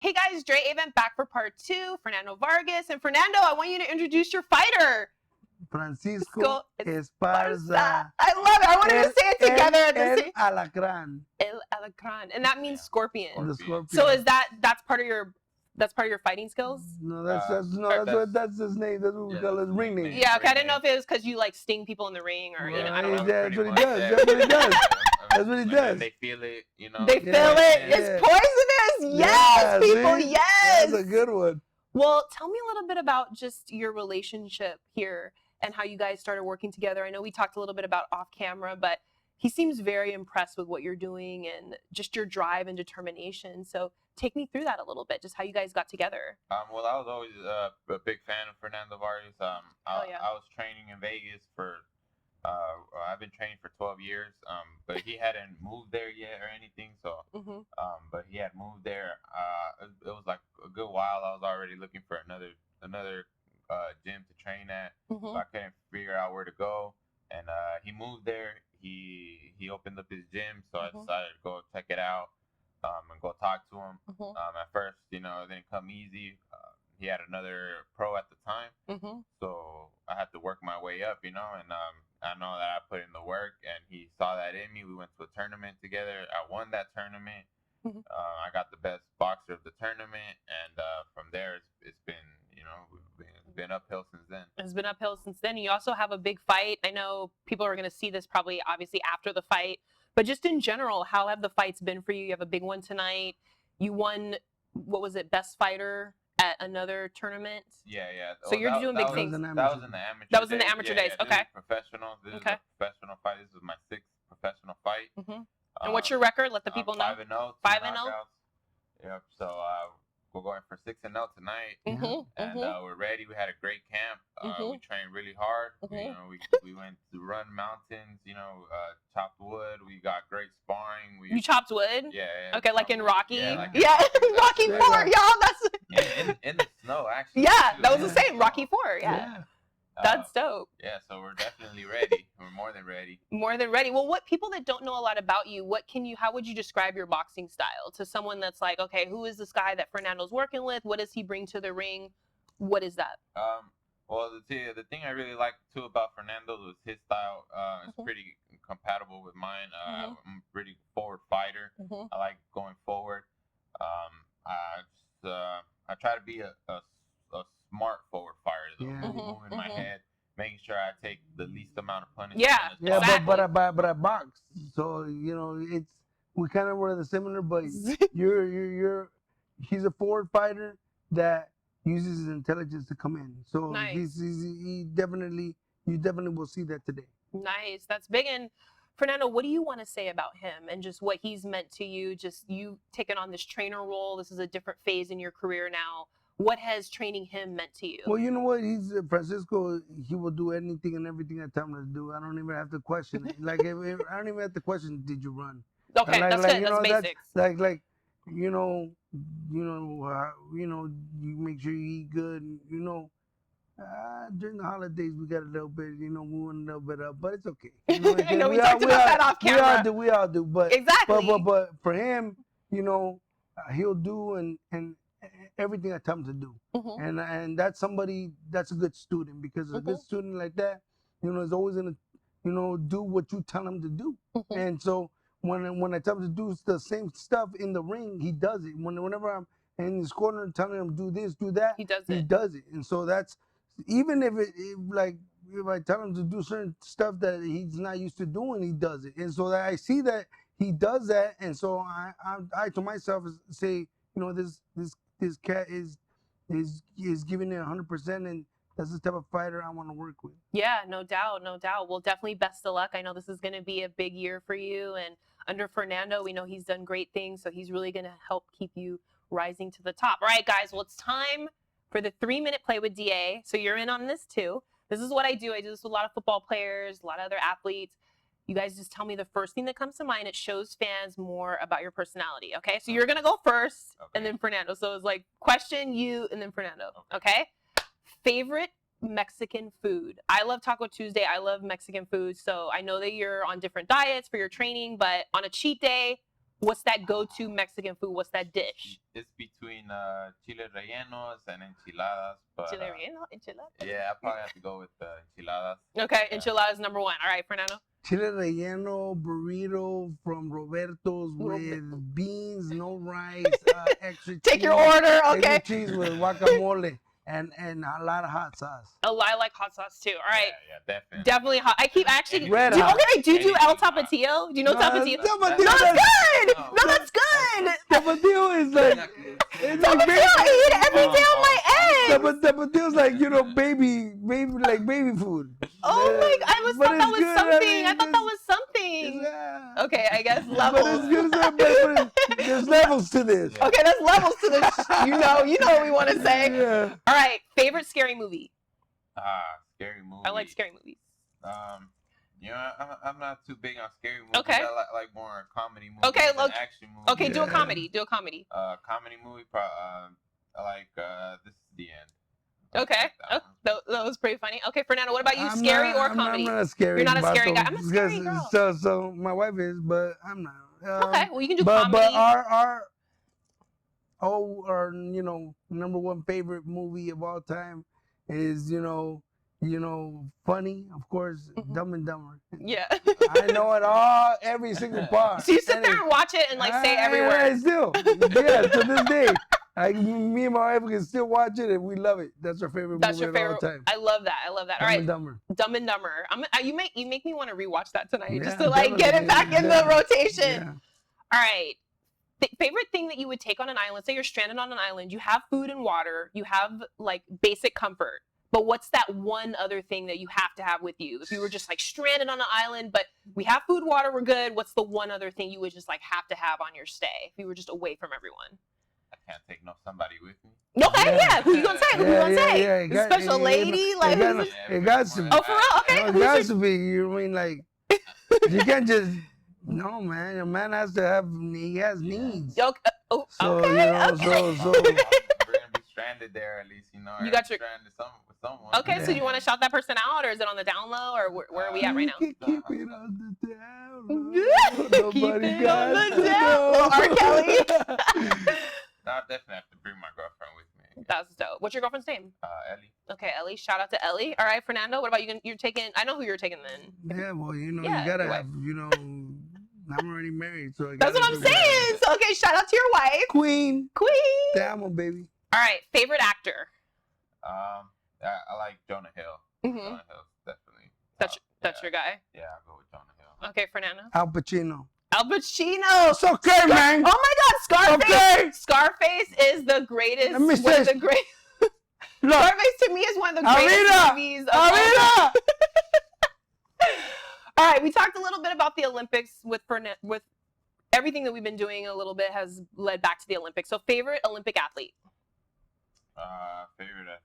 Hey guys, Drea Avent back for part 2. Fernando Vargas. And Fernando, I want you to introduce your fighter. Francisco Esparza. I love it. I wanted to say it together at the El same. Alacrán. El Alacrán. And that means scorpion. The scorpion. So is that's part of your fighting skills? No, that's his name. That's what we call his ring name. Yeah, okay. I didn't know if it was because you like sting people in the ring or I don't know. That's what he does. That's what he does. That's what he does. They feel it, you know. They feel it. It's poisonous. Yes, people. See? Yes. That's a good one. Well, tell me a little bit about just your relationship here and how you guys started working together. I know we talked a little bit about off camera, but he seems very impressed with what you're doing and just your drive and determination. So take me through that a little bit, just how you guys got together. Well, I was always a big fan of Fernando Vargas. I was training in Vegas for, I've been training for 12 years, but he hadn't moved there yet or anything. So, but he had moved there. It was like a good while. I was already looking for another gym to train at. So I couldn't figure out where to go. And he moved there. He opened up his gym, so I decided to go check it out and go talk to him. At first, it didn't come easy. He had another pro at the time, so I had to work my way up, and I know that I put in the work, and he saw that in me. We went to a tournament together. I won that tournament. I got the best boxer of the tournament, and from there, it's been, it's been uphill since then. It's been uphill since then. You also have a big fight. I know people are going to see this probably obviously after the fight, but just in general, how have the fights been for you? You have a big one tonight. You won, what was it, best fighter at another tournament? Yeah. So you're doing big things. That was in the amateur days. That was in the amateur days. Okay. This is professional. This is a professional fight. This is my 6th professional fight. And what's your record? Let the people know. 5-0. 5-0. Yep. So we're going for 6-0 tonight, and we're ready. We had a great camp. We trained really hard. We went to run mountains. Chopped wood. We got great sparring. You chopped wood? Yeah. Okay, like in Rocky. Yeah, Rocky 4, y'all. That's in the snow actually. Yeah, that was the same. Rocky 4. Yeah. That's dope. Yeah, so we're definitely ready. We're more than ready. More than ready. Well, what people that don't know a lot about you, how would you describe your boxing style to someone that's like, okay, who is this guy that Fernando's working with? What does he bring to the ring? What is that? Well, the thing I really like too about Fernando was his style. It's pretty compatible with mine. I'm a pretty forward fighter. I like going forward. I try to be a smart forward fighter though, moving my head, making sure I take the least amount of punishment. Exactly. but I box, so we kind of were the similar, but he's a forward fighter that uses his intelligence to come in. So you definitely will see that today. Nice, that's big. And Fernando, what do you want to say about him and just what he's meant to you? Just you taking on this trainer role. This is a different phase in your career now. What has training him meant to you? Well, you know what? He's Francisco. He will do anything and everything I tell him to do. I don't even have to question it. Like, I don't even have to question, did you run? Okay, that's good. That's basics. You make sure you eat good. During the holidays we got a little bit, we went a little bit up, but it's okay. I know we talked about that off camera. We all do. But exactly. But for him, he'll do and everything I tell him to do. And that's a good student, because a good student like that, is always gonna, do what you tell him to do. And so when I tell him to do the same stuff in the ring, he does it. Whenever I'm in his corner telling him do this, do that, he does it. And so that's, even if I tell him to do certain stuff that he's not used to doing, he does it. And so that I see that he does that, and so I to myself say, this cat is giving it 100%, and that's the type of fighter I want to work with. Yeah, no doubt. Well, definitely best of luck. I know this is going to be a big year for you, and under Fernando, we know he's done great things, so he's really going to help keep you rising to the top. All right, guys, well, it's time for the 3-minute play with DA. So you're in on this too. This is what I do. I do this with a lot of football players, a lot of other athletes. You guys just tell me the first thing that comes to mind. It shows fans more about your personality, okay? So you're going to go first, and then Fernando. So it's like question, you, and then Fernando, okay? Favorite Mexican food? I love Taco Tuesday. I love Mexican food. So I know that you're on different diets for your training, but on a cheat day, What's that go-to Mexican food? What's that dish? It's between chile rellenos and enchiladas. But, Chile relleno, enchiladas? Yeah, I probably have to go with enchiladas. Okay, enchiladas number 1. All right, Fernando? Chile relleno burrito from Roberto's with beans, no rice, extra cheese. Take your order, okay. Extra cheese with guacamole. And a lot of hot sauce. I like hot sauce too. All right. Yeah, definitely. Definitely hot. I keep actually. Red hot. Okay, do you do El Tapatio? Do you know Tapatio? Tapatio. No, that's good. No, that's good. Tapatio is like. It's like Tapatio, I eat it every day on my eggs. Tapatio is like, you know, baby food. Oh my! I thought that was good. something. I thought that was something. Yeah. Okay, I guess levels. But it's good, but there's levels to this. Okay, there's levels to this. You know what we want to say. Yeah. All right, favorite scary movie. Scary movie. I like scary movies. You know, I'm not too big on scary movies. Okay. I like more comedy movies. Okay, look. Action movies. Okay, do a comedy. Do a comedy. Comedy movie. I like This Is the End. Okay, that was pretty funny. Okay, Fernando, what about you? Scary or comedy? I'm not a scary. You're not a scary guy. I'm a scary girl. So my wife is, but I'm not. Okay, well you can do comedy. But our you know, number 1 favorite movie of all time is you know funny, of course, Dumb and Dumber. Yeah. I know it all, every single part. So you sit there and watch it and like say every word. I still, yeah, to this day. Me and my wife can still watch it and we love it. That's our favorite movie of all time. I love that. All right. Dumb and Dumber. You make me want to rewatch that tonight just to like get it back in the rotation. Yeah. All right. Favorite thing that you would take on an island? Say you're stranded on an island. You have food and water. You have like basic comfort. But what's that one other thing that you have to have with you? If you were just like stranded on an island, but we have food, water, we're good. What's the one other thing you would just like have to have on your stay if you were just away from everyone? I can't take somebody with me. Okay, yeah. Who you gonna say? Who you gonna say? Yeah, special lady? Like it got to be. Oh, for real? Okay. It got to be. You mean like you can't just no, man. A man has to have. He has needs. Okay. So okay. You know, okay. so we're gonna be stranded there at least. You know. You got your stranded with someone. Okay, so you want to shout that person out, or is it on the down low, or where are we at right now? Keep it on the down low. Keep it on the down low. R. Kelly. I definitely have to bring my girlfriend with me. That's dope. What's your girlfriend's name? Ellie. Okay, Ellie. Shout out to Ellie. All right, Fernando. What about you? You're taking. I know who you're taking then. Yeah, well, you know, you gotta have. You know, I'm already married, so that's what I'm saying. So, okay, shout out to your wife. Queen. Queen. Damn, baby. All right, favorite actor. I like Jonah Hill. Mm-hmm. Jonah Hill, definitely. That's your guy. Yeah, I'll go with Jonah Hill. Okay, Fernando. Al Pacino. Al Pacino. It's okay, man. Oh my God, Scarface. Okay. Scarface is the greatest. Let me say. Look, Scarface to me is one of the greatest movies of all time. All right, we talked a little bit about the Olympics with everything that we've been doing. A little bit has led back to the Olympics. So, favorite Olympic athlete. Favorite.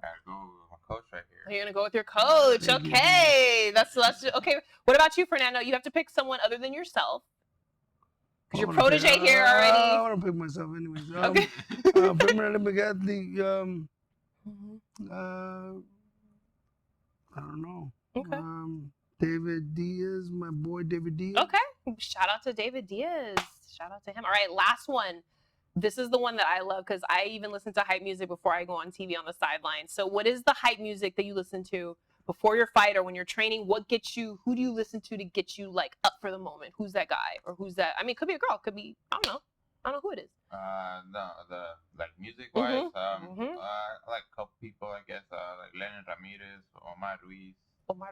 I gotta go with my coach right here. You're gonna go with your coach. Okay, that's okay. What about you, Fernando? You have to pick someone other than yourself. Because your protege here already. I want to pick myself anyways. Okay. Favorite Olympic athlete. I don't know. Okay. David Diaz, my boy David Diaz. Okay. Shout out to David Diaz. Shout out to him. All right, last one. This is the one that I love because I even listen to hype music before I go on TV on the sidelines. So what is the hype music that you listen to before your fight or when you're training? What gets you, who do you listen to get you like up for the moment? Who's that guy or who's that? I mean, it could be a girl, it could be, I don't know who it is. No, the like music wise, I like a couple people, I guess, like Lenin Ramirez, Omar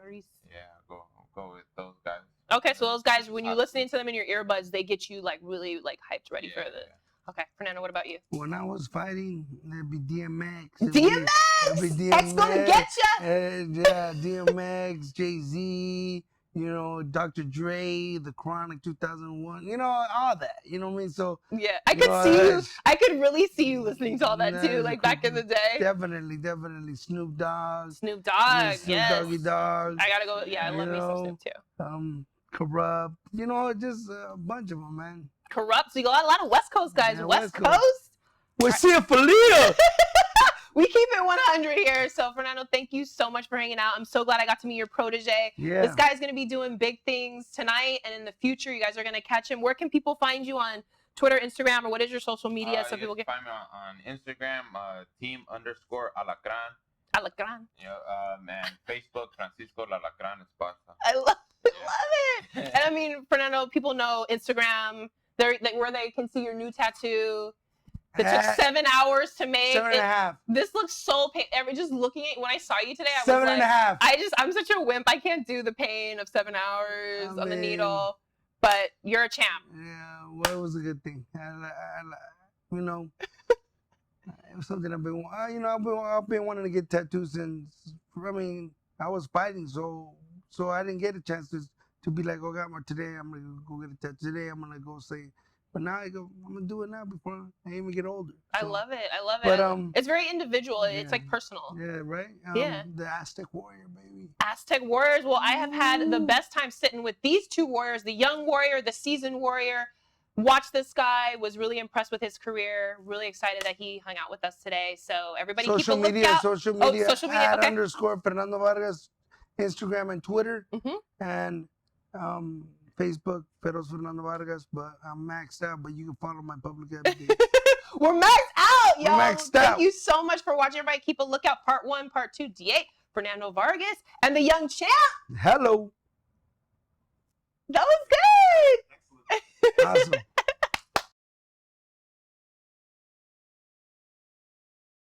Ruiz. Yeah, go with those guys. Okay, so those guys, when you're listening to them in your earbuds, they get you like really like hyped, ready for the. Yeah. Okay, Fernando, what about you? When I was fighting, it'd be DMX. DMX! X gonna get ya! Yeah, DMX, Jay-Z, you know, Dr. Dre, The Chronic 2001, you know, all that. You know what I mean? So yeah, I could see you. I could really see you listening to all that too, like back in the day. Definitely. Snoop Dogg. Yes. Doggy Dogg. I gotta go. Yeah, I love me some Snoop too. Corrupt. You know, just a bunch of them, man. Corrupt. So you got a lot of West Coast guys. Yeah, West Coast? We're seeing Felita. We keep it 100 here. So, Fernando, thank you so much for hanging out. I'm so glad I got to meet your protege. Yeah. This guy's going to be doing big things tonight and in the future. You guys are going to catch him. Where can people find you on Twitter, Instagram, or what is your social media? So people can find me on Instagram, team_alacran. Alacran. And Facebook, Francisco Alacran Esparza. I love it. And I mean, Fernando, people know Instagram. Where they can see your new tattoo. That took 7 hours to make. 7.5. This looks so pain. Just looking at when I saw you today, I was 7.5. I'm such a wimp. I can't do the pain of 7 hours on the needle. But you're a champ. Yeah, well, it was a good thing. You know, it was something I've been wanting to get tattoos since. I mean, I was fighting, so I didn't get a chance to be like, oh, today I'm gonna go get a tattoo. Today I'm gonna go say. But now I'm gonna do it now before I even get older. So. I love it. But it's very individual. Yeah, it's like personal. Yeah, right. Yeah. The Aztec warrior, baby. Aztec warriors. Well, I have had the best time sitting with these two warriors, the young warrior, the seasoned warrior. Watched this guy. Was really impressed with his career. Really excited that he hung out with us today. So everybody keep a lookout. Social media. Social media. @ _ Fernando Vargas, Instagram and Twitter, and Facebook, Feroz Fernando Vargas, but I'm maxed out, but you can follow my public everything. We're maxed out, yo. Maxed Thank out. you so much for watching, everybody. Keep a lookout. Part 1, Part 2, D8, Fernando Vargas, and the young champ. Hello. That was good. Awesome.